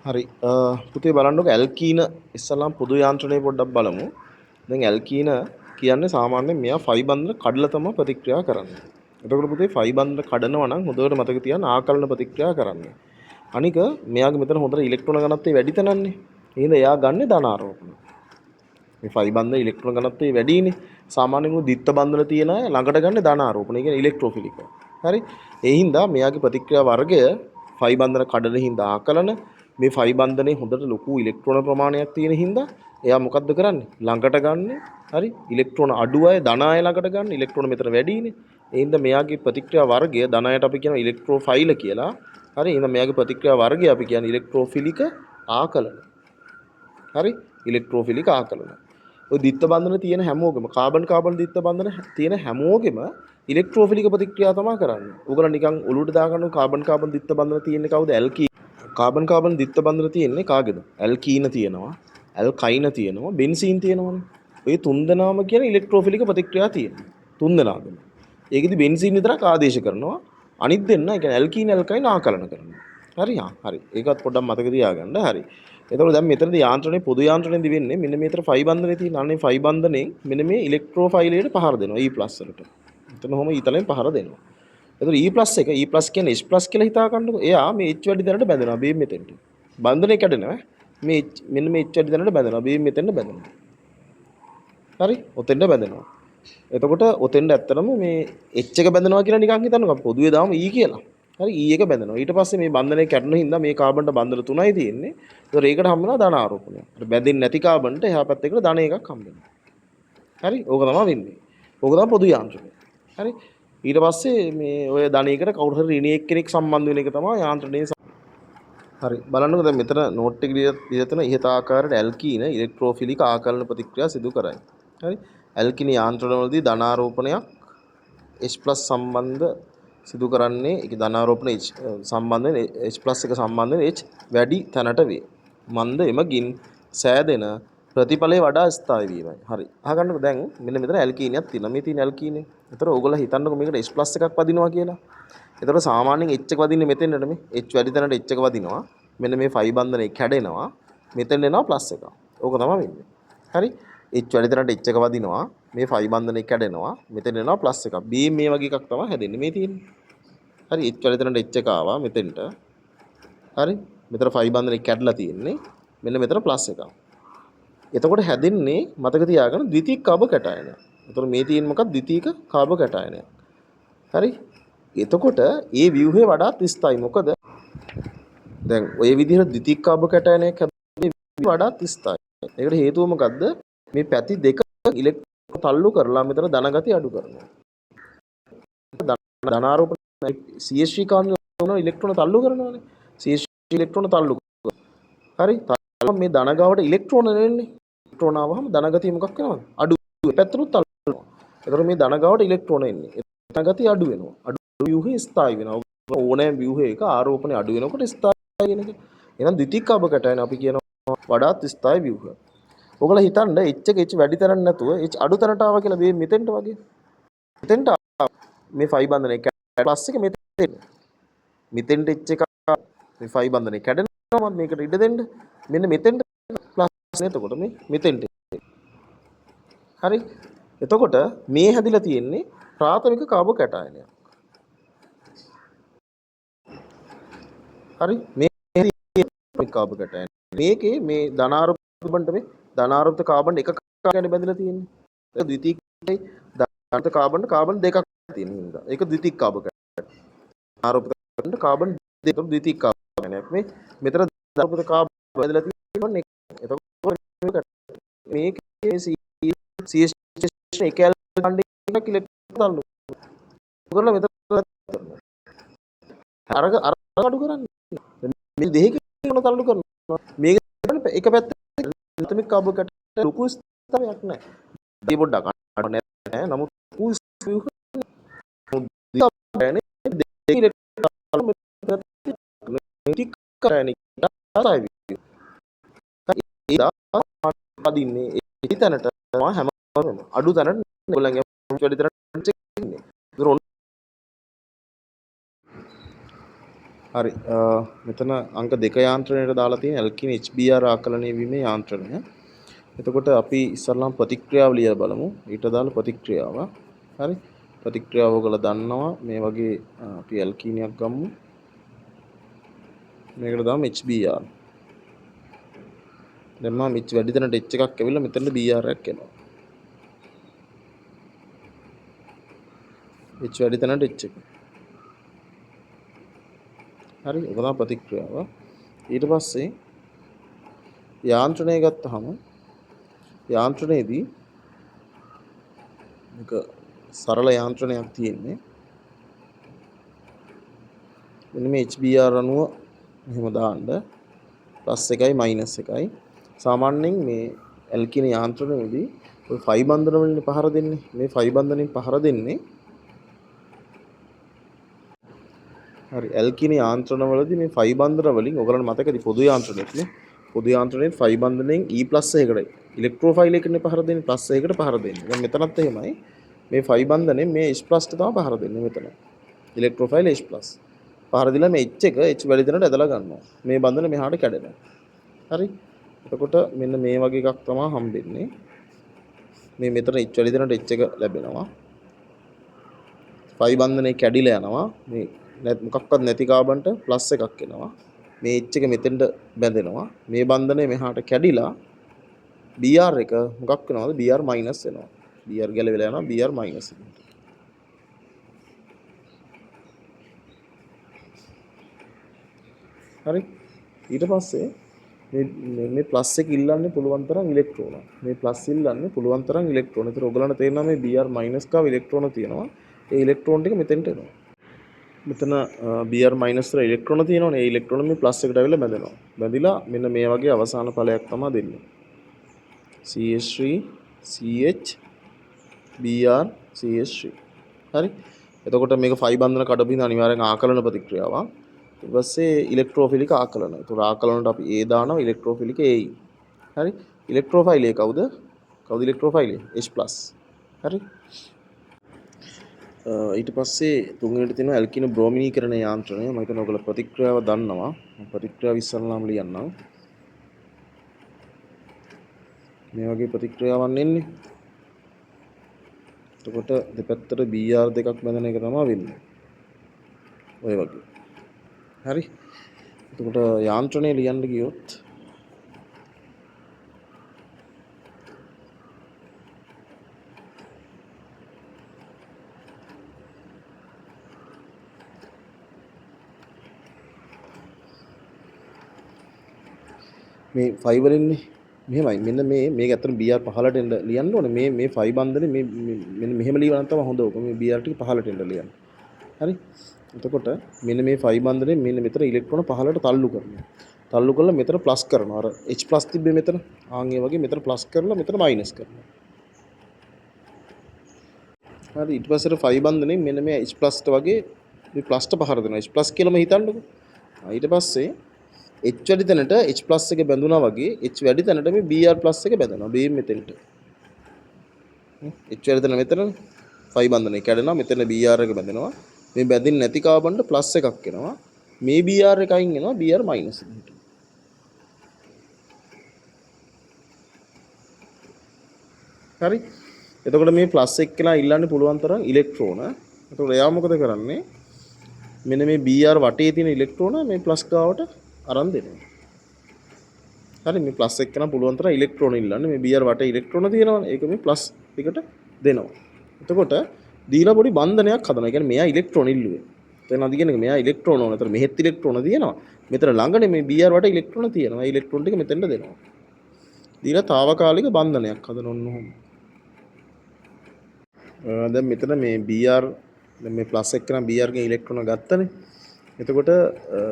හරි පුතේ බලන්නකො ඇල්කීන ඉස්සලාම් පොදු යාන්ත්‍රණය පොඩ්ඩක් බලමු. දැන් ඇල්කීන කියන්නේ සාමාන්‍යයෙන් මෙයා ෆයි බන්ධන කඩලා තමයි ප්‍රතික්‍රියා කරන්නේ. එතකොට පුතේ ෆයි බන්ධන කඩනවා නම් හොඳට මතක තියාගන්න ආකලන ප්‍රතික්‍රියා කරන්නේ. අනික මෙයාගේ මෙතන හොඳට ඉලෙක්ට්‍රෝන ඝනත්වය වැඩි තැනන්නේ. එහෙනම් එයා ගන්නේ ධන ආරෝපණ. මේ ෆයි බන්ධන ඉලෙක්ට්‍රෝන ඝනත්වය වැඩිනේ. සාමාන්‍යයෙන් දිත්ත බන්ධන තියෙන අය ළඟට ගන්න ධන ආරෝපණ. ඒ කියන්නේ ඉලෙක්ට්‍රෝෆිලික. හරි. ඒ හින්දා මෙයාගේ ප්‍රතික්‍රියා වර්ගය ෆයි බන්ධන කඩන හින්දා ආකලන මේ ෆයි බන්ධනේ හොඳට ලොකු ඉලෙක්ට්‍රෝන ප්‍රමාණයක් තියෙන හින්දා එයා මොකද්ද කරන්නේ ළඟට ගන්න හරි ඉලෙක්ට්‍රෝන අඩු අය ධන අය ළඟට ගන්න ඉලෙක්ට්‍රෝන මෙතන වැඩිනේ ඒ හින්දා මෙයාගේ ප්‍රතික්‍රියා වර්ගය ධන අයට අපි කියනවා ඉලෙක්ට්‍රෝෆයිල කියලා හරි එහෙනම් මෙයාගේ ප්‍රතික්‍රියා වර්ගය අපි කියන්නේ ඉලෙක්ට්‍රෝෆිලික ආකලන හරි ඉලෙක්ට්‍රෝෆිලික ආකලන ඔය දිත්ත බන්ධන තියෙන හැමෝගෙම කාබන් දිත්ත බන්ධන තියෙන හැමෝගෙම ඉලෙක්ට්‍රෝෆිලික ප්‍රතික්‍රියා තමයි කරන්නේ. උගල නිකන් ඔලුවට දාගන්න කාබන් දිත්ත බන්ධන තියෙන්නේ කවුද? ඇල්කී කාබන් දිත්ත බන්ධන තියෙන්නේ කාගේද? ඇල්කීන තියෙනවා, ඇල්කයින තියෙනවා, බෙන්සීන් තියෙනවනේ. ඔය තුන් දෙනාම කියන ඉලෙක්ට්‍රෝෆිලික ප්‍රතික්‍රියා තියෙනවා. තුන් දෙනාගම. ඒකෙදි බෙන්සීන් විතරක් ආදේශ කරනවා. අනිත් දෙන්න ඒ කියන්නේ ඇල්කීන ඇල්කයින ආකලන කරනවා. හරි හරි. ඒකත් පොඩ්ඩක් මතක තියාගන්න. හරි. එතකොට දැන් මෙතනදී යාන්ත්‍රණේ පොදු යාන්ත්‍රණේදී වෙන්නේ මෙන්න මේතර ෆයි බන්ධනේ තියෙන අනේ ෆයි බන්ධනේ මෙන්න මේ ඉලෙක්ට්‍රෝෆයිලයට පහර දෙනවා E+ වලට. එතන කොහොම ඊතලෙන් පහර දෙනවා. එතකොට E+ කියන්නේ H+ කියලා හිතා ගන්නකො. එයා මේ H වැඩි දැනට බැඳෙනවා බීම් මෙතෙන්ට. බන්ධනේ කැඩෙනවා. මේ මෙන්න මේ H වැඩි දැනට බැඳෙනවා බීම් මෙතෙන්ට බැඳෙනවා. හරි? ඔතෙන්ට බැඳෙනවා. එතකොට ඔතෙන්ට ඇත්තටම මේ H එක බැඳෙනවා කියලා නිකන් හිතන්නකො. අපි පොදුවේ දාමු E කියලා. හරි E එක බැඳෙනවා. ඊට පස්සේ මේ බන්ධනේ කැඩුණු හින්දා මේ කාබන්ට බන්ධන 3යි තියෙන්නේ. ඒතකොට ඒකට හම්බ වෙනවා ධන ආරෝපණය. අර බැඳෙන්නේ නැති කාබන්ට එහා පැත්තේකට ධන එකක් හම්බ වෙනවා. හරි? ඕක තමයි වෙන්නේ. ඕක තමයි පොදු යාන්ත්‍රණය. හරි? ඊට පස්සේ මේ ඔය ධනයකට කවුරු හරි ඍණියෙක් කෙනෙක් සම්බන්ධ වෙන එක තමයි යාන්ත්‍රණයේ. හරි බලන්නකො දැන් මෙතන නෝට් එක දීලා තියෙන ඉහත ආකාරයට ඇල්කීන ඉලෙක්ට්‍රෝෆිලික ආකලන ප්‍රතික්‍රියා සිදු කරයි. හරි ඇල්කීන යාන්ත්‍රණවලදී ධනාරෝපණයක් H+ සම්බන්ධ සිදු කරන්නේ ඒක ධනාරෝපණ H සම්බන්ධයෙන් H+ එක සම්බන්ධයෙන් H වැඩි තැනට වේ. මන්ද එමගින් සෑදෙන ප්‍රතිඵලය වඩා ස්ථායි වීමයි. හරි. අහගන්නකො දැන් මෙන්න මෙතන ඇල්කීනියක් තියෙනවා. මේ තියෙන ඇල්කීනේ. ඒතර ඕගොල්ලෝ හිතන්නකො මේකට H+ එකක් වදිනවා කියලා. ඒතර සාමාන්‍යයෙන් H එක වදින්නේ මෙතෙන්ට මේ H වැඩි තැනට H එක වදිනවා. මෙන්න මේ ෆයි බන්ධනේ කැඩෙනවා. මෙතෙන් එනවා ප්ලස් එක. ඕක තමයි වෙන්නේ. හරි. H වැඩි තැනට H එක වදිනවා. මේ ෆයි බන්ධනේ කැඩෙනවා. මෙතෙන් එනවා ප්ලස් එකක්. B මේ වගේ එකක් තමයි හැදෙන්නේ. මේ තියෙන්නේ. හරි H වැඩි තැනට H එක ආවා මෙතෙන්ට. හරි. මෙතන ෆයි බන්ධනේ කැඩලා තියෙන්නේ. මෙන්න මෙතන ප්ලස් එකක්. එතකොට හැදෙන්නේ මතක තියාගන්න ද්විතීයික කාබ කැටයනයක්. එතකොට මේ තියෙන මොකක්ද ද්විතීයික කාබ කැටයනයක්. හරි. එතකොට ඒ ව්‍යුහය වඩාත් ස්ථායි. මොකද දැන් ඔය විදිහට ද්විතීයික කාබ කැටයනයක් හැදෙන්නේ වඩාත් ස්ථායි. ඒකට හේතුව මොකද්ද? මේ පැති දෙක ඉලෙක්ට්‍රෝන තල්ලු කරලා මෙතන ධන ගති අඩු කරනවා. ධනාරෝපණ CH3 කාණ්ඩ ඉලෙක්ට්‍රෝන තල්ලු කරනවානේ. CH3 ඉලෙක්ට්‍රෝන තල්ලු කරනවා. හරි. මේ ධන ගාවට ඉලෙක්ට්‍රෝන එන්නේ. ඉලෙක්ට්‍රෝන ආවම ධන ගතිය මොකක් වෙනවද? අඩු පැත්තට තල්ලු වෙනවා. ඒතකොට මේ ධන ගාවට ඉලෙක්ට්‍රෝන එන්නේ. ධන ගතිය අඩු වෙනවා. අඩු ව්‍යුහය ස්ථායි වෙනවා. ඕනෑම ව්‍යුහයක ආරෝපණය අඩු වෙනකොට ස්ථායි වෙන එක. එහෙනම් ද්විතීයික කාබ කැටයන අපි කියනවා වඩාත් ස්ථායි ව්‍යුහය. ඔයගොල්ලෝ හිතන්න H එක H වැඩි තරම් නැතුව H අඩු තරට ආවා කියලා මේ මෙතෙන්ට වගේ. මෙතෙන්ට මේ ෆයි බන්ධනේ ප්ලස් එක මෙතෙන්ට H එක මේ ෆයි බන්ධනේ කැඩෙනවා මේකට ඉඩ දෙන්න. මෙන්න මෙතෙන්ට ප්ලස් එතකොට මේ මෙතෙන්ට. හරි. එතකොට මේ හැදිලා තියෙන්නේ ප්‍රාථමික කාබ කැටයනයක්. හරි. මේ කාබ කැටයන. මේකේ මේ ධනාරෝපණයට මේ ධනාරෝපිත කාබන් එකක් ගැන බැඳලා තියෙන්නේ. ඒක ද්විතීයිකයි ධනාරෝපිත කාබන් දෙකක් තියෙන හින්දා. ඒක ද්විතීයික කාබ කැටයන. ධනාරෝපිත කාබන් දෙක ද්විතීයික කාබනයක්. මේ මෙතන ධනාරෝපිත කාබන් බැඳලා තියෙන්නේ. එතකොට මේකේ CH එකල් කණ්ඩේ ඉලෙක්ට්‍රෝන තල්ලු. ඔයගොල්ලෝ මෙතන අර අඩු කරන්නේ. මේ දෙකේ මොන තල්ලු කරනවා. මේක එක පැත්තක ප්‍රාථමික කාබ කැටයන ලොකු ස්ථාවයක් නැහැ. මේ පොඩ්ඩක් අඩු නැහැ. නමුත් පදින්නේ ඒ තැනට තමයි හැම අඩු තැනට ඔයගොල්ලන්ගේ වැඩි තැනට ඉන්නේ. හරි. මෙතන අංක 2 යාන්ත්‍රණයට දාලා තියෙන ඇල්කින HBr ආකලනය වීමේ යාන්ත්‍රණය. එතකොට අපි ඉස්සරළම ප්‍රතික්‍රියාව ලියලා බලමු. ඊට දාලා ප්‍රතික්‍රියාව. හරි. ප්‍රතික්‍රියාව ඔයගොල්ලෝ දන්නවා මේ වගේ අපි ඇල්කීනියක් ගමු. මේකට දාමු HBr. දැන් මම වැඩි තැනට H එකක් ඇවිල්ලා මෙතන Br එකක් එනවා. H වැඩි තැනට H එක. හරි. ඒක තමයි ප්‍රතික්‍රියාව. ඊට පස්සේ යාන්ත්‍රණය ගත්තාම යාන්ත්‍රණයේදී මේක සරල යාන්ත්‍රණයක් තියෙන්නේ. මෙන්න මේ HBr අණුව මෙහෙම දාන්න +1යි -1යි. සාමාන්‍යයෙන් මේ ඇල්කින යාන්ත්‍රණයේදී ඔය ෆයි බන්ධන වලින් පහර දෙන්නේ. මේ ෆයි බන්ධනෙන් පහර දෙන්නේ. හරි. ඇල්කින යාන්ත්‍රණවලදී මේ ෆයි බන්ධන වලින් ඔයගලන්ට මතකද පොදු යාන්ත්‍රණෙත් නේ. පොදු යාන්ත්‍රණයෙන් ෆයි බන්ධනෙන් E+1කට ඉලෙක්ට්‍රෝෆයිල් එකනේ පහර දෙන්නේ +1කට පහර දෙන්නේ. දැන් මෙතනත් එහෙමයි. මේ ෆයි බන්ධනෙන් මේ H+ තමයි පහර දෙන්නේ මෙතන. ඉලෙක්ට්‍රෝෆයිල් H+. පහර දීලා මේ H එක H වැඩි දෙනට ඇදලා ගන්නවා. මේ බන්ධන මෙහාට කැඩෙනවා. හරි. එතකොට මෙන්න මේ වගේ එකක් තමයි හම්බෙන්නේ. මේ මෙතන H වැඩි දෙනට H එක ලැබෙනවා. ෆයි බන්ධනේ කැඩිලා යනවා. මේ මොකක්වත් නැති කාබන්ට ප්ලස් එකක් එනවා. මේ H එක මෙතෙන්ට බැඳෙනවා. මේ බන්ධනේ මෙහාට කැඩිලා Br එක මොකක් වෙනවද? Br මයිනස් වෙනවා. Br ගැලවිලා යනවා. Br මයිනස් වෙනවා. හරි. ඊට පස්සේ මේ ප්ලස් එක ඉල්ලන්නේ පුළුවන් තරම් ඉලෙක්ට්‍රෝන. මේ ප්ලස් ඉල්ලන්නේ පුළුවන් තරම් ඉලෙක්ට්‍රෝන. ඒතර ඔයගලන්ට තේරෙනවා මේ Br මයිනස් කාව ඉලෙක්ට්‍රෝන තියෙනවා. ඒ ඉලෙක්ට්‍රෝන ටික මෙතෙන්ට එනවා. මෙතන Br මයිනස් වල ඉලෙක්ට්‍රෝන තියෙනවනේ. ඒ ඉලෙක්ට්‍රෝන මේ ප්ලස් එකට ඇවිල්ලා බැඳෙනවා. බැඳිලා මෙන්න මේ වගේ අවසාන ඵලයක් තමයි දෙන්නේ. CH3 CH Br CH3. හරි. එතකොට මේක ෆයි බන්ධන කඩපින්න අනිවාර්යෙන් ආකලන ප්‍රතික්‍රියාවක්. ඊට පස්සේ ඉලෙක්ට්‍රෝෆිලික ආකලන. ඒතර ආකලනට අපි A දානවා ඉලෙක්ට්‍රෝෆිලික A. හරි. ඉලෙක්ට්‍රෝෆයිල් A කවුද? කවුද ඉලෙක්ට්‍රෝෆයිල් A? H+. හරි. ඊට පස්සේ තුන්වෙනිට තියෙනවා ඇල්කින බ්‍රෝමිනීකරණ යාන්ත්‍රණය. මම හිතනවා ඔයගොල්ලෝ ප්‍රතික්‍රියාව දන්නවා. මම ප්‍රතික්‍රියාව ඉස්සරලාම ලියන්නම්. මේ වගේ ප්‍රතික්‍රියාවක් එන්නේ. එතකොට දෙපැත්තට Br දෙකක් බැඳෙන එක තමයි වෙන්නේ. ඔය වගේ. හරි. එතකොට යාන්ත්‍රණය ලියන්න ගියොත් මේ ෆයිබර් ඉන්නේ මෙහෙමයි. මෙන්න මේක ඇත්තට Br 15ට එන්න ලියන්න ඕනේ. මේ ෆයි බන්ධනේ මෙන්න මෙහෙම ලියවනම් තමයි හොඳ. ඔක මේ Br ටික 15ට එන්න ලියන්න. හරි. එතකොට මෙන්න මේ ෆයි බන්ධනේ මෙන්න මෙතන ඉලෙක්ට්‍රෝන 15ට තල්ලු කරනවා. තල්ලු කරලා මෙතන ප්ලස් කරනවා. අර H+ තිබ්බේ මෙතන. ආන් ඒ වගේ මෙතන ප්ලස් කරලා මෙතන මයිනස් කරනවා. හරි. ඊට පස්සේ ෆයි බන්ධනේ මෙන්න මේ H+ ට වගේ මේ ප්ලස්ට පහර දෙනවා. H+ කියලාම හිතන්නකෝ. ඊට පස්සේ H වැඩි තැනට H+ එක බැඳුනා වගේ H වැඩි තැනට මේ Br+ එක බැඳෙනවා. B මෙතෙන්ට. H වැඩි තැන මෙතන ෆයි බන්ධනේ කැඩෙනවා. මෙතන Br එක බැඳෙනවා. මේ බැඳින් නැති කාබන්ට ප්ලස් එකක් එනවා. මේ Br එක අයින් වෙනවා. Br මයිනස් එකට. හරි. එතකොට මේ ප්ලස් එක කියලා ඉල්ලන්නේ පුළුවන් තරම් ඉලෙක්ට්‍රෝන. එතකොට එයා මොකද කරන්නේ? මෙන්න මේ Br වටේ තියෙන ඉලෙක්ට්‍රෝන මේ ප්ලස් ගාවට අරන් දෙනවා. හරි. මේ ප්ලස් එක කරන පුළුවන් තරම් ඉලෙක්ට්‍රෝන ඉල්ලන්නේ. මේ Br වටේ ඉලෙක්ට්‍රෝන තියෙනවනේ. ඒක මේ ප්ලස් එකට දෙනවා. එතකොට දීලා පොඩි බන්ධනයක් හදනවා. ඒ කියන්නේ මෙයා ඉලෙක්ට්‍රෝන ඉල්ලුවේ. තේරෙනවද කියන්නේ මෙයා ඉලෙක්ට්‍රෝන ඕන. ඒතර මෙහෙත් ඉලෙක්ට්‍රෝන තියෙනවා. මෙතන ළඟනේ මේ Br වට ඉලෙක්ට්‍රෝන තියෙනවා. ඒ ඉලෙක්ට්‍රෝන ටික මෙතෙන්ට දෙනවා. දීලා తాවකාලික බන්ධනයක් හදන ඕන ඔහොම. දැන් මෙතන මේ Br දැන් මේ ප්ලස් එක කරන Br ගේ ඉලෙක්ට්‍රෝන ගත්තනේ. එතකොට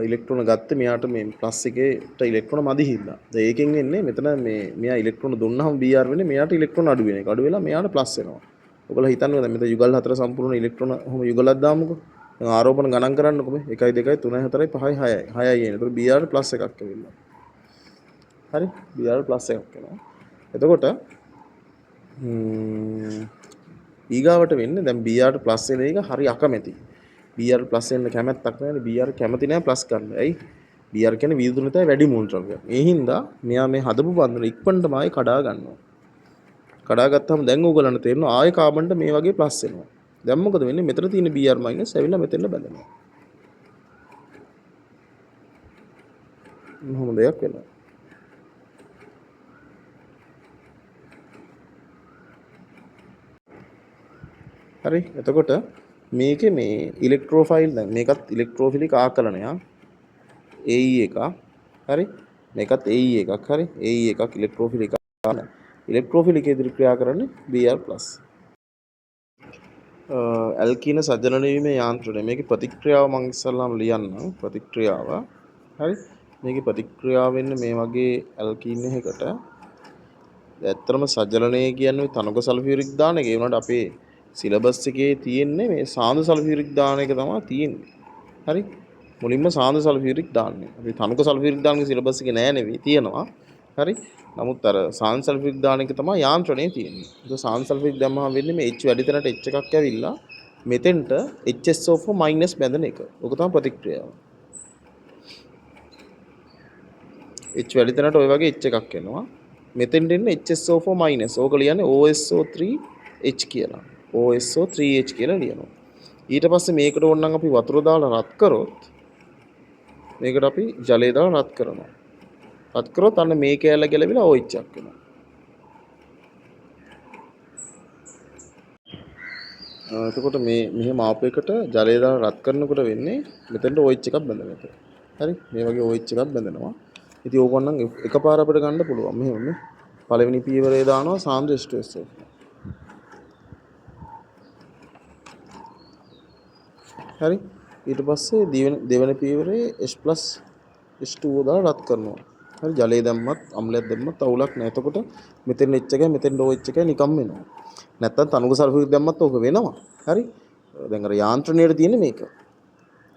ඉලෙක්ට්‍රෝන ගත්තේ මෙයාට මේ ප්ලස් එකේට ඉලෙක්ට්‍රෝන මදි හින්දා. දැන් ඒකෙන් එන්නේ මෙතන මේ මෙයා ඉලෙක්ට්‍රෝන දුන්නාම Br වෙන්නේ මෙයාට ඉලෙක්ට්‍රෝන අඩු වෙන එක. අඩු වෙලා මෙයාට ප්ලස් වෙනවා. ඔයගොල්ලෝ හිතන්නේ දැන් මෙතන යුගල් 4 සම්පූර්ණ ඉලෙක්ට්‍රෝන ඔහොම යුගලක් දාමුකෝ. දැන් ආරෝපණ ගණන් කරන්නකෝ මේ 1 2 3 4 5 6යි 6යි එන්නේ. එතකොට Br ප්ලස් එකක් ඇවිල්ලා. හරි. Br ප්ලස් එකක් එනවා. එතකොට ඊගාවට වෙන්නේ දැන් Br ප්ලස් වෙන එක හරි අකමැති. BR ප්ලස් එන්න කැමැත්තක් නැහැ. BR කැමති නැහැ ප්ලස් ගන්න. ඇයි? BR කියන්නේ වීදුරුනිතයි වැඩි මූලද්‍රව්‍යයක්. ඒ හින්දා මෙයා මේ හදපු බන්ධන ඉක්මනටම ආයෙ කඩා ගන්නවා. කඩා ගත්තාම දැන් ඕගලන්ට තේරෙනවා ආයෙ කාබන්ට මේ වගේ ප්ලස් එනවා. දැන් මොකද වෙන්නේ? මෙතන තියෙන BR මයිනස් ඇවිල්ලා මෙතෙන්ට බැඳෙනවා. මොහොම දෙයක් වෙනවා. හරි. එතකොට මේකේ මේ ඉලෙක්ට්‍රෝෆයිල් දැන් මේකත් ඉලෙක්ට්‍රෝෆිලික් ආකලනයක්. AE එක. හරි. මේකත් AE එකක්. හරි. AE එකක් ඉලෙක්ට්‍රෝෆිලික් ආකලන. ඉලෙක්ට්‍රෝෆිලික් ඉදිරි ක්‍රියා කරන්නේ Br+. ඇල්කීන සජනන වීමේ යාන්ත්‍රණය. මේකේ ප්‍රතික්‍රියාව මම ඉස්සල්ලාම ලියන්නම්. ප්‍රතික්‍රියාව. හරි. මේකේ ප්‍රතික්‍රියාව වෙන්නේ මේ වගේ ඇල්කීන් එකකට. ඇත්තටම සජලනය කියන්නේ තනක සල්ෆියුරික් දාන එක. ඒ වුණාට අපේ සිලබස් එකේ තියෙන්නේ මේ සාන්දු සල්ෆියුරික් දාන එක තමයි තියෙන්නේ. හරි. මුලින්ම සාන්දු සල්ෆියුරික් දාන්නේ. අපි තනක සල්ෆියුරික් දාන්නේ සිලබස් එකේ නෑ නෙවෙයි තියෙනවා. හරි. නමුත් අර සාන්දු සල්ෆියුරික් දාන එක තමයි යාන්ත්‍රණයේ තියෙන්නේ. ඒක සාන්දු සල්ෆියුරික් දැම්මම වෙන්නේ මේ H වැඩි තැනට H එකක් ඇවිල්ලා මෙතෙන්ට HSO4 මයිනස් බැඳෙන එක. ඕක තමයි ප්‍රතික්‍රියාව. H වැඩි තැනට ওই වගේ H එකක් එනවා. මෙතෙන්ට එන්නේ HSO4 මයිනස්. ඕක ලියන්නේ OSO3H කියලා. OSO3H කියලා ලියනවා. ඊට පස්සේ මේකට ඕනනම් අපි වතුර දාලා රත් කරොත් මේකට අපි ජලය දාලා රත් කරනවා. රත් කරොත් අන්න මේ කෑල්ල ගැලවිලා OH එකක් වෙනවා. එතකොට මේ මෙහෙම ආපු එකට ජලය දාලා රත් කරනකොට වෙන්නේ මෙතෙන්ට OH එකක් බැඳෙන එක. හරි? මේ වගේ OH එකක් බැඳෙනවා. ඉතින් ඕකනම් එකපාර අපිට ගන්න පුළුවන්. මෙහෙම නේ. පළවෙනි පීවරේ දානවා සාන්ද්‍ර H2SO. හරි. ඊට පස්සේ දෙවෙනි පීවරේ H+H2O දාලා රත් කරනවා. හරි. ජලය දැම්මත් අම්ලයක් දැම්මත් අවුලක් නැහැ. එතකොට මෙතෙන් H එකයි මෙතෙන් OH එකයි නිකම් වෙනවා. නැත්තම් තනුක සල්ෆියුරික් දැම්මත් ඕක වෙනවා. හරි. දැන් අර යාන්ත්‍රණයේ තියෙන්නේ මේක.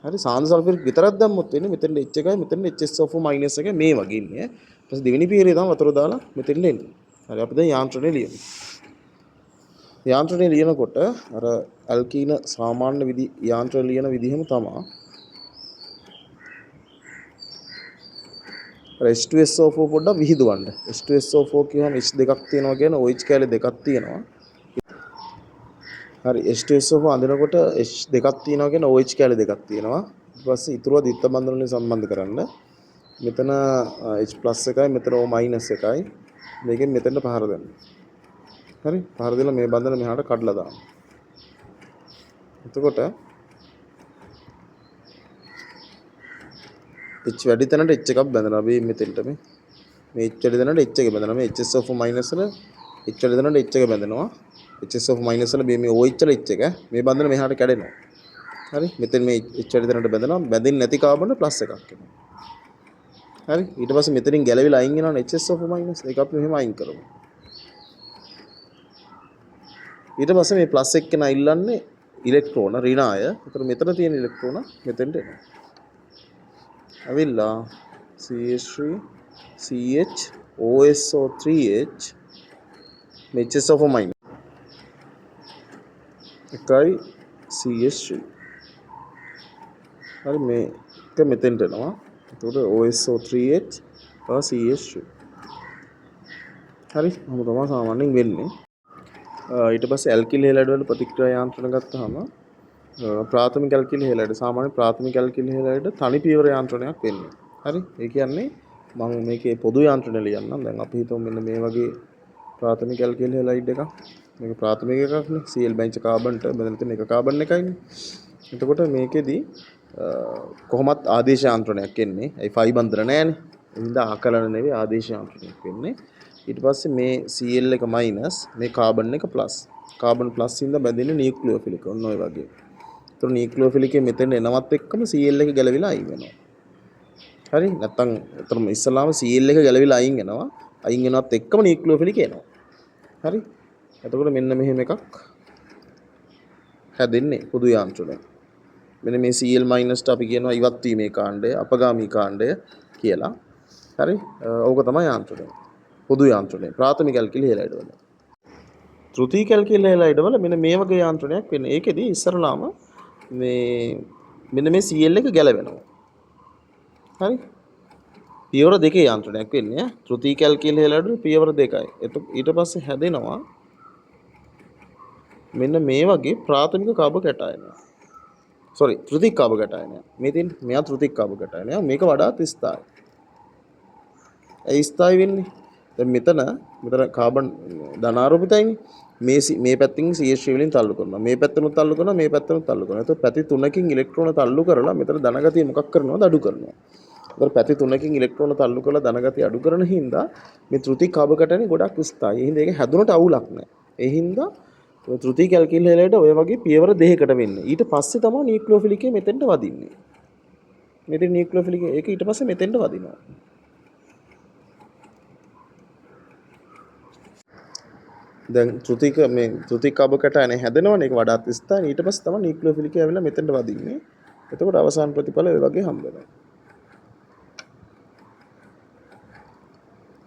හරි. සාන්ද්‍ර සල්ෆියුරික් විතරක් දැම්මොත් වෙන්නේ මෙතෙන් H එකයි මෙතෙන් HSO4 මයිනස් එකයි මේ වගේ ඉන්නේ. ඊපස්සේ දෙවෙනි පීවරේ තමයි වතුර දාලා මෙතෙන් එන්නේ. හරි. අපි දැන් යාන්ත්‍රණය ලියමු. යාන්ත්‍රණය ලියනකොට අර ඇල්කීන සාමාන්‍ය යාන්ත්‍රණ ලියන විදිහම තමයි. අර H2SO4 පොඩ්ඩක් විහිදුවන්න. H2SO4 කියහම H දෙකක් තියෙනවා කියන OH කැලේ දෙකක් තියෙනවා. හරි. H2SO4 අඳිනකොට H දෙකක් තියෙනවා කියන OH කැලේ දෙකක් තියෙනවා. ඊට පස්සේ ඊටුව දිත්ත බන්ධන වලින් සම්බන්ධ කරන්න. මෙතන H+ එකයි මෙතන O- එකයි. මේකෙන් මෙතනට පහර දෙන්න. හරි. පහර දෙලා මේ බන්ධන මෙහාට කඩලා දාන්න. එතකොට H වැඩි තැනට H එකක් බැඳෙනවා. අපි මෙතෙන්ට මේ H වැඩි තැනට H එක බැඳෙනවා. මේ HSO4 මයිනස් වල H වැඩි තැනට H එක බැඳෙනවා. HSO4 මයිනස් වල මේ OH වල H එක මේ බන්ධන මෙහාට කැඩෙනවා. හරි. මෙතෙන් මේ H වැඩි තැනට බැඳෙනවා. බැඳෙන්නේ නැති කාබන් ප්ලස් එකක් එනවා. හරි. ඊට පස්සේ මෙතනින් ගැලවිලා අයින් වෙනවනේ HSO4 මයිනස්. ඒක අපි මෙහෙම අයින් කරමු. ඊට පස්සේ මේ ප්ලස් එක කෙනා ඉල්ලන්නේ ඉලෙක්ට්‍රෝන ඍණාය. ඒතර මෙතන තියෙන ඉලෙක්ට්‍රෝන මෙතෙන්ට එනවා. අවිල්ලා CH3 CH OSO3H HSO4 minus එකයි CH3. හරි. මේක මෙතෙන්ට එනවා. එතකොට OSO3H CH3. හරි. මොකද තමයි සාමාන්‍යයෙන් වෙන්නේ. ඊට පස්සේ ඇල්කිල් හෙලයිඩ් වල ප්‍රතික්‍රියා යාන්ත්‍රණ ගත්තාම ප්‍රාථමික ඇල්කිල් හෙලයිඩ් සාමාන්‍ය ප්‍රාථමික ඇල්කිල් හෙලයිඩ් තනි පියවර යාන්ත්‍රණයක් වෙන්නේ. හරි. ඒ කියන්නේ මම මේකේ පොදු යාන්ත්‍රණ ලියන්නම්. දැන් අපි හිතමු මෙන්න මේ වගේ ප්‍රාථමික ඇල්කිල් හෙලයිඩ් එකක්. මේක ප්‍රාථමික එකක් නේ. Cl බෙන්ච් කාබන්ට බෙදලා තියෙන එක කාබන් එකයිනේ. එතකොට මේකෙදි කොහොමත් ආදේශ යාන්ත්‍රණයක් එන්නේ. ඒ ෆයි බන්ධන නැහැනේ. ඒ හින්දා ආකලන නෙවෙයි ආදේශ යාන්ත්‍රණයක් වෙන්නේ. ඊට පස්සේ මේ Cl එක මයිනස් මේ කාබන් එක ප්ලස්. කාබන් ප්ලස් හින්දා බැඳෙන්නේ නියුක්ලියෝෆිලික් ඔන්න ඔය වගේ. ඒතර නියුක්ලියෝෆිලික් එකේ මෙතෙන් එනවත් එක්කම Cl එක ගැලවිලා අයින් වෙනවා. හරි. නැත්තම් ඒතරම ඉස්සලාම Cl එක ගැලවිලා අයින් වෙනවා. අයින් වෙනවත් එක්කම නියුක්ලියෝෆිලික් එනවා. හරි. එතකොට මෙන්න මෙහෙම එකක් හැදෙන්නේ පොදු යාන්ත්‍රණය. මෙන්න මේ Cl මයිනස්ට අපි කියනවා ඉවත් වීමේ කාණ්ඩය, අපගාමී කාණ්ඩය කියලා. හරි. ඕක තමයි යාන්ත්‍රණය. පොදු යාන්ත්‍රණය. ප්‍රාථමික ඇල්කිල් හෙලයිඩ් වල. තෘතීයික ඇල්කිල් හෙලයිඩ් වල මෙන්න මේ වගේ යාන්ත්‍රණයක් වෙන්නේ. ඒකෙදි ඉස්සරලාම මේ මෙන්න මේ Cl එක ගැලවෙනවා. හරි? පියවර දෙකේ යාන්ත්‍රණයක් වෙන්නේ ඈ. ත්‍ෘතී කැල්කියුලේටර් පියවර දෙකයි. ඊට පස්සේ හැදෙනවා මෙන්න මේ වගේ ප්‍රාථමික කාබ කැටයනයක්. sorry ත්‍ෘතික කාබ කැටයනයක්. මෙතෙන් මෙයා ත්‍ෘතික කාබ කැටයනයක්. මේක වඩාත් ස්ථායි. ඒ ස්ථායි වෙන්නේ. දැන් මෙතන කාබන් ධනාරෝපිතයිනේ. මේ පැත්තෙන් CH3 වලින් තල්ලු කරනවා. මේ පැත්තෙනුත් තල්ලු කරනවා. මේ පැත්තෙනුත් තල්ලු කරනවා. එතකොට පැති තුනකින් ඉලෙක්ට්‍රෝන තල්ලු කරලා මෙතන ධනගතිය මොකක් කරනවද අඩු කරනවා. එතකොට පැති තුනකින් ඉලෙක්ට්‍රෝන තල්ලු කරලා ධනගතිය අඩු කරන හින්දා මේ ත්‍ෘතික කාබ කැටයනේ ගොඩක් ස්ථායි. ඒ හින්දා ඒක හැදුනට අවුලක් නැහැ. ඒ හින්දා ත්‍ෘතික කැල්කියුලේටර් ඔය වගේ පියවර දෙකකට වෙන්නේ. ඊට පස්සේ තමයි නියුක්ලියෝෆිලික් එක මෙතෙන්ට වදින්නේ. මෙතන නියුක්ලියෝෆිලික් එක ඊට පස්සේ මෙතෙන්ට වදිනවා. දැන් ත්‍ෘතික කාබ කැටයන හැදෙනවනේ ඒක වඩාත් ස්ථායි. ඊට පස්සේ තමයි නියුක්ලියෝෆිලික් එක ඇවිල්ලා මෙතෙන්ට වදින්නේ. එතකොට අවසාන ප්‍රතිඵල ඔය වගේ හම්බ වෙනවා.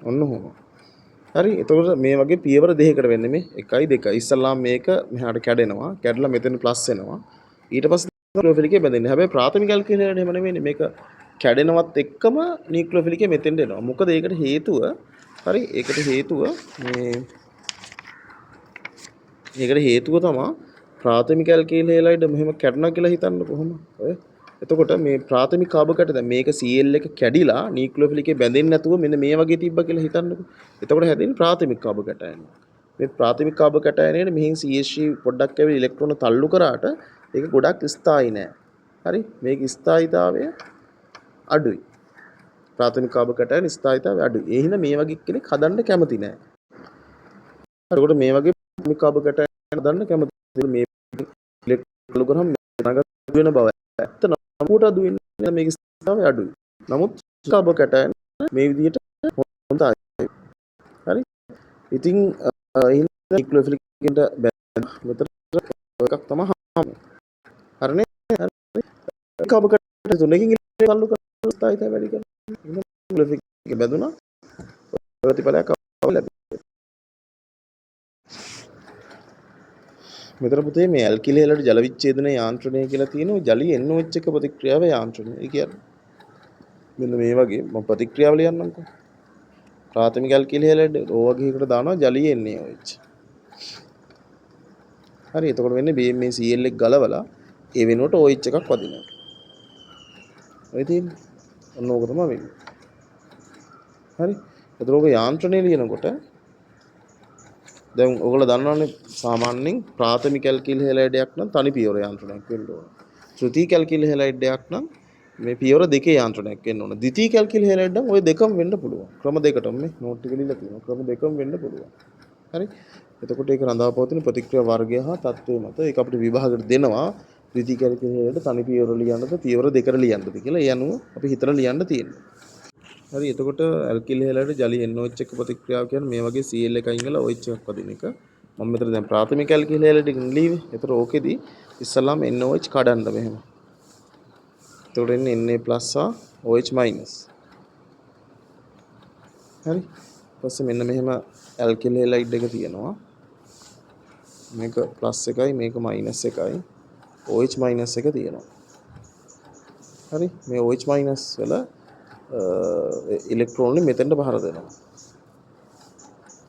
ඔන්න ඔහොම. හරි එතකොට මේ වගේ පියවර දෙකකට වෙන්නේ මේ 1යි 2යි. ඉස්සල්ලාම මේක මෙහාට කැඩෙනවා. කැඩලා මෙතන ප්ලස් වෙනවා. ඊට පස්සේ නියුක්ලියෝෆිලික් එක බැඳෙන්නේ. හැබැයි ප්‍රාථමික කැල්කියුලේටර් එහෙම නෙවෙයි. මේක කැඩෙනවත් එක්කම නියුක්ලියෝෆිලික් එක මෙතෙන්ට එනවා. මොකද ඒකට හේතුව හරි ඒකට හේතුව තමයි ප්‍රාථමික කැල්කියුලේටර් මෙහෙම කැඩුණා කියලා හිතන්න කොහොම. ඔය එතකොට මේ ප්‍රාථමික කාබ කැට දැන් මේක Cl එක කැඩිලා නියුක්ලියෝෆිලික් එකේ බැඳෙන්නේ නැතුව මෙන්න මේ වගේ තිබ්බා කියලා හිතන්නකෝ. එතකොට හැදෙන්නේ ප්‍රාථමික කාබ කැටයන. මේ ප්‍රාථමික කාබ කැටයනේ මෙහින් CH3 පොඩ්ඩක් ඇවිල්ලා ඉලෙක්ට්‍රෝන තල්ලු කරාට ඒක ගොඩක් ස්ථායි නෑ. හරි මේක ස්ථායිතාවය අඩුයි. ප්‍රාථමික කාබ කැටයන ස්ථායිතාවය අඩුයි. ඒ හින්දා මේ වගේ කෙනෙක් හදන්න කැමති නෑ. එතකොට මේ වගේ ප්‍රාථමික කාබ කැටයන හදන්න කැමති මේ ඉලෙක්ට්‍රෝන කරාම නගත වෙන බව ඇත්ත නමුත් අඩු වෙන්නේ මේක ස්ථායිතාවය අඩුයි. නමුත් කාබ කැටයන මේ විදිහට හොඳයි. හරි ඉතින් නියුක්ලියෝෆිලික් එකට මෙතන එකක් තමයි හම්බෙන්නේ. හරිනේ? හරි. කාබ කැටයන තුනකින් තල්ලු කරලා ස්ථායිතාවය වැඩි කරනවා. නියුක්ලියෝෆිලික් එක බැඳුනා. ප්‍රතිඵලයක් ලැබෙනවා. මෙතන පුතේ මේ ඇල්කිලේලට ජල විච්ඡේදන යාන්ත්‍රණය කියලා තියෙනවා. ජලීය NOH එක ප්‍රතික්‍රියාව යාන්ත්‍රණය. ඒ කියන්නේ මෙන්න මේ වගේ මම ප්‍රතික්‍රියාව ලියන්නම්කෝ. ප්‍රාථමික ඇල්කිලේලට ඕ වගේ එකට දානවා ජලීය NaOH. හරි එතකොට වෙන්නේ මේ Cl එක ගලවලා ඒ වෙනුවට OH එකක් වදිනවා. ඔය තියෙන්නේ. ඔන්න ඕක තමයි වෙන්නේ. හරි. එතකොට ඕක යාන්ත්‍රණය ලියනකොට දැන් ඔයගොල්ලෝ දන්නවනේ සාමාන්‍යයෙන් ප්‍රාථමික කැල්කියුලේටරයක් නම් තනි පියවර යාන්ත්‍රණයක් වෙන්න ඕන. ත්‍ෘතික කැල්කියුලේටරයක් නම් මේ පියවර දෙකේ යාන්ත්‍රණයක් වෙන්න ඕන. ද්විතීයික කැල්කියුලේටරයක් නම් ওই දෙකම වෙන්න පුළුවන්. ක්‍රම දෙකටම මේ නෝට් එක ලියලා තියෙනවා. ක්‍රම දෙකම වෙන්න පුළුවන්. හරි. එතකොට ඒක රඳාපවතින ප්‍රතික්‍රියා වර්ගය හා තත්ත්වය මත ඒක අපිට විභාගයට දෙනවා. ද්විතීයික කැල්කියුලේටරයට තනි පියවර ලියන්නද පියවර දෙකට ලියන්නද කියලා. ඒ අනුව අපි හිතලා ලියන්න තියෙනවා. හරි එතකොට ඇල්කිලේලට ජලීය NOH එක ප්‍රතික්‍රියාව කියන්නේ මේ වගේ Cl එක අයින් කරලා OH එකක් වදින එක. මම මෙතන දැන් ප්‍රාථමික ඇල්කිලේලට ලියුවේ. ඒතර ඕකෙදි ඉස්සල්ලාම NOH කඩන්න මෙහෙම. එතකොට එන්නේ Na+ හා OH-. හරි. ඊපස්සේ මෙන්න මෙහෙම ඇල්කිලේලයිඩ් එක තියෙනවා. මේක ප්ලස් එකයි මේක මයිනස් එකයි. OH- එක තියෙනවා. හරි. මේ OH- වල ඉලෙක්ට්‍රෝන මෙතෙන්ට පහර දෙනවා.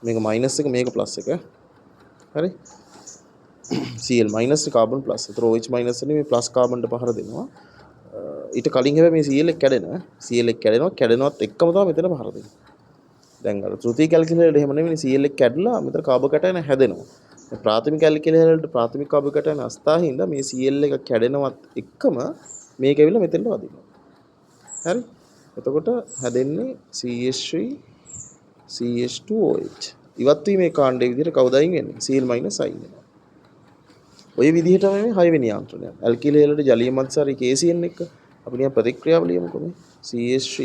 මේක මයිනස් එක මේක ප්ලස් එක. හරි. Cl minus carbon plus. ඒතර OH මයිනස් එන්නේ මේ ප්ලස් කාබන්ට පහර දෙනවා. ඊට කලින් හැබැයි මේ Cl එක කැඩෙනවා. Cl එක කැඩෙනවත් එක්කම තමයි මෙතන පහර දෙන්නේ. දැන් අර ත්‍ෘතික කැල්කියුලේටර් එහෙම නෙවෙයි Cl එක කැඩලා මෙතන කාබ කැටයන හැදෙනවා. ප්‍රාථමික කැල්කියුලේටර් ප්‍රාථමික කාබ කැටයන අස්ථාහින්ද මේ Cl එක කැඩෙනවත් එක්කම මේක ඇවිල්ලා මෙතෙන්ට වදිනවා. හරි. එතකොට හැදෙන්නේ CH3 CH2OH. ඉවත් වීමේ කාණ්ඩයේ විදිහට කවුද අයින් වෙන්නේ? Cl- අයින් වෙනවා. ඔය විදිහටම මේ 6 වෙනි යාන්ත්‍රණය. ඇල්කිලේලට ජලීය මත්සාරී KCN එක අපි නිකන් ප්‍රතික්‍රියාව ලියමුකෝ මේ. CH3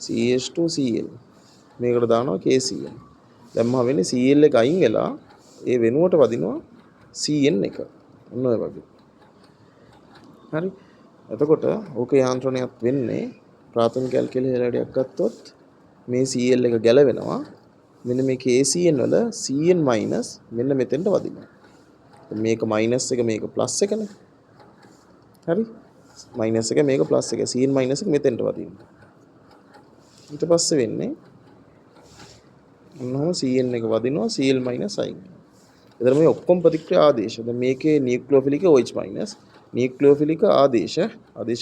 CH2Cl. මේකට දානවා KCN. දැම්මම වෙන්නේ Cl එක අයින් වෙලා ඒ වෙනුවට වදිනවා Cn එක. ඔන්න ඔය වගේ. හරි. එතකොට ඕක යාන්ත්‍රණයක් වෙන්නේ ප්‍රාථමික කැල්කියුලේටරයක් ගත්තොත් මේ Cl එක ගැලවෙනවා. මෙන්න මේ KCN වල Cn- මෙන්න මෙතෙන්ට වදිනවා. මේක මයිනස් එක මේක ප්ලස් එකනේ. හරි මයිනස් එක මේක ප්ලස් එක Cn මයිනස් එක මෙතෙන්ට වදින්න. ඊට පස්සේ වෙන්නේ ඔන්නෝම Cn එක වදිනවා Cl මයිනස් අයින්. එතන මේ ඔක්කොම ප්‍රතික්‍රියා ආදේශ. දැන් මේකේ නියුක්ලියෝෆිලික OH මයිනස් නියුක්ලියෝෆිලික ආදේශ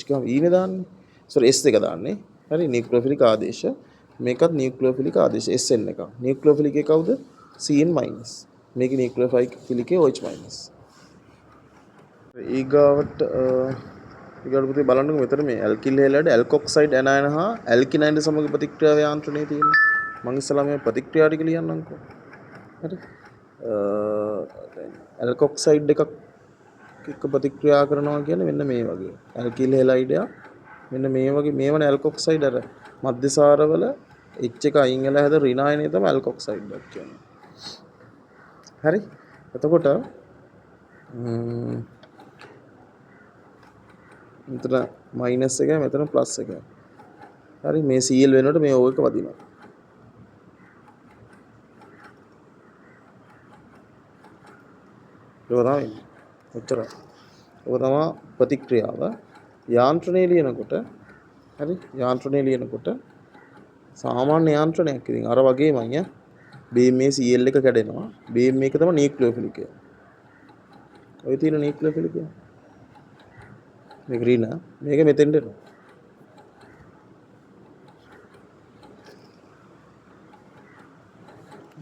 කියම ඊනේ දාන්නේ. සෝරි S එක දාන්නේ. හරි නියුක්ලියෝෆිලික ආදේශ. මේකත් නියුක්ලියෝෆිලික ආදේශ SN එක. නියුක්ලියෝෆිලික එක කවුද? Cn minus. මේකේ නියුක්ලියෝෆිලික OH මයිනස්. ඊගාවට පුතේ බලන්නකො මෙතන මේ ඇල්කිල් හේලයිඩ් ඇල්කොක්සයිඩ් ඇනයන හා ඇල්කිනයිඩ් සමග ප්‍රතික්‍රියාව යාන්ත්‍රණයේ තියෙනවා. මම ඉස්සලා මේ ප්‍රතික්‍රියා ටික ලියන්නම්කෝ. හරි. ඇල්කොක්සයිඩ් එකක් එක්ක ප්‍රතික්‍රියා කරනවා කියන්නේ මෙන්න මේ වගේ. ඇල්කිල් හේලයිඩ් මෙන්න මේ වගේ මේවනේ ඇල්කොක්සයිඩ් අර මධ්‍යසාරවල H එක අයින් වෙලා හැද ඍණායනය තමයි ඇල්කොක්සයිඩ් එකක් කියන්නේ. හරි. එතකොට මෙතන මයිනස් එකයි මෙතන ප්ලස් එකයි. හරි මේ Cl වෙනකොට මේ O එක වදිනවා. ඒක තමයි. ඔච්චරයි. ඔක තමයි ප්‍රතික්‍රියාව. යාන්ත්‍රණය ලියනකොට හරි යාන්ත්‍රණය ලියනකොට සාමාන්‍ය යාන්ත්‍රණයක් ඉතින් අර වගේමයි බීම් මේ Cl එක කැඩෙනවා. බීම් මේක තමයි නියුක්ලියෝෆිලික් එක. ඔය තියෙන නියුක්ලියෝෆිලික් එක. මේක රීන මේක මෙතෙන්ට එනවා.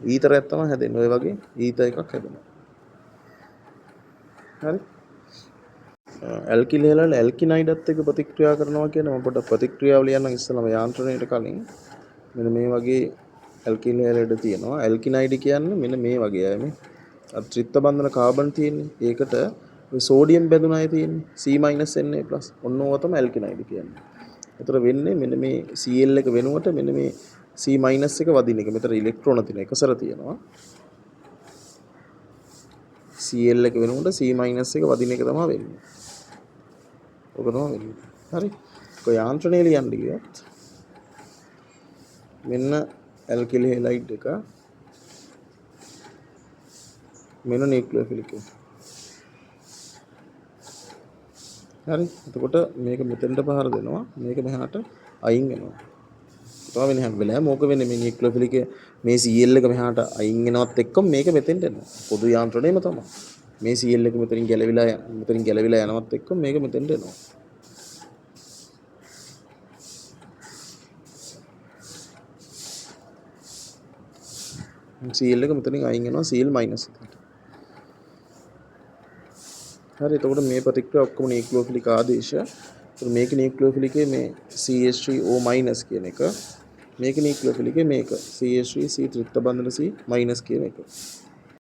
ඊතරයක් තමයි හැදෙන්නේ. ඔය වගේ ඊතර එකක් හැදෙනවා. හරි. ඇල්කිල් හේලයිඩ් ඇල්කිනයිඩ්ත් එක්ක ප්‍රතික්‍රියා කරනවා කියන්නේ මම පොඩ්ඩක් ප්‍රතික්‍රියාව ලියන්නම් ඉස්සෙල්ලාම යාන්ත්‍රණයට කලින්. මෙන්න මේ වගේ ඇල්කිල් හේලයිඩ් තියෙනවා. ඇල්කිනයිඩ් කියන්නේ මෙන්න මේ වගේ අය මේ. අර ත්‍රිත්ව බන්ධන කාබන් තියෙන්නේ. ඒකට ඔය සෝඩියම් බැඳුන අය තියෙන්නේ. C-Na+. ඔන්න ඕවා තමයි ඇල්කිනයිඩ් කියන්නේ. ඒතර වෙන්නේ මෙන්න මේ Cl එක වෙනුවට මෙන්න මේ C- එක වදින එක. මෙතන ඉලෙක්ට්‍රෝන තියෙන එකසර තියෙනවා. Cl එක වෙනුවට C- එක වදින එක තමයි වෙන්නේ. ඔක තමයි වෙන්නේ. හරි. ඔය යාන්ත්‍රණය ලියන්න ගියොත් මෙන්න ඇල්කිල් හේලයිඩ් එක මෙන්න නියුක්ලියෝෆිලික් එක. හරි. එතකොට මේක මෙතෙන්ට පහර දෙනවා. මේක මෙහාට අයින් වෙනවා. තමයි වෙන්නේ හැම වෙලාවෙම ඕක වෙන්නේ මේ නියුක්ලියෝෆිලික් මේ Cl එක මෙහාට අයින් වෙනවත් එක්කම මේක මෙතෙන්ට එනවා. පොදු යාන්ත්‍රණයම තමයි. මේ Cl එක මෙතනින් ගැලවිලා යනවත් එක්කම මේක මෙතෙන්ට එනවා. Cl එක මෙතනින් අයින් වෙනවා Cl මයිනස් එකට. හරි. එතකොට මේ ප්‍රතික්‍රියා ඔක්කොම නියුක්ලියෝෆිලික් ආදේශ. මේක නියුක්ලියෝෆිලික් මේ CH3O- කියන එක. මේක නියුක්ලියෝෆිලික් මේක CH3 C ත්‍රිත්ව බන්ධන C- කියන එක.